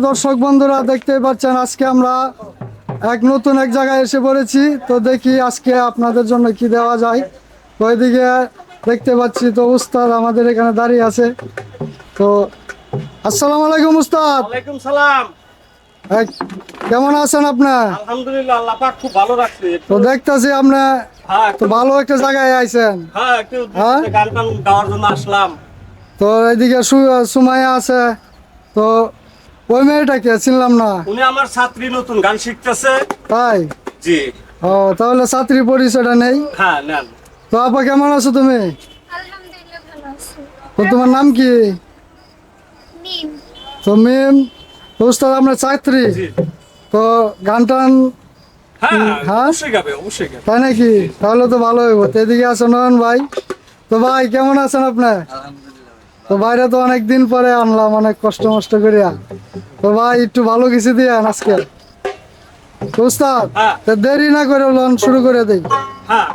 দর্শক বন্ধুরা, দেখতে পাচ্ছেন আজকে আমরা নতুন এক জায়গায় এসে পড়েছি। তো দেখি আজকে আপনাদের জন্য কি দেওয়া যায়। তো ওইদিকে দেখতে পাচ্ছি তো উস্তাদ আমাদের এখানে দাঁড়িয়ে আছে। তো আসসালামু আলাইকুম উস্তাদ। ওয়ালাইকুম সালাম। কেমন আছেন আপনি? আলহামদুলিল্লাহ, আল্লাহ পাক খুব ভালো রাখছে। তো দেখতেছি আপনি তো ভালো একটা জায়গায় আইছেন। একটু গান টান গাওয়ার জন্য আসলাম। তো এইদিকে সুমাইয়া আছে। তো ওই মেয়েটাকে চিনলাম না। উনি আমার ছাত্রী, নতুন গান শিখতেছে। তাই? জি। ও, তাহলে ছাত্রী পরিচয়টা নেই। হ্যাঁ, নেন। তো আপা কেমন আছো তুমি? আলহামদুলিল্লাহ ভালো আছি। তো তোমার নাম কি? মিম। তো মিম। তো উস্তাদ আমরা ছাত্রী। জি। তো গান টান হ্যাঁ, হ্যাঁ? অবশ্যই গাবে, অবশ্যই গাবে। তাই নাকি? তাহলে তো ভালো হইব। তো এদিকে আছে নয়ন ভাই। তো ভাই কেমন আছেন আপনি? তো বাইরে তো অনেক দিন পরে আনলাম, অনেক কষ্ট মষ্ট করিয়া। তো ভাই একটু ভালো কিছু দিয়ে আজকে। তো উস্তাদ হ্যাঁ। তো দেরি না করে লন শুরু করে দেই। হ্যাঁ,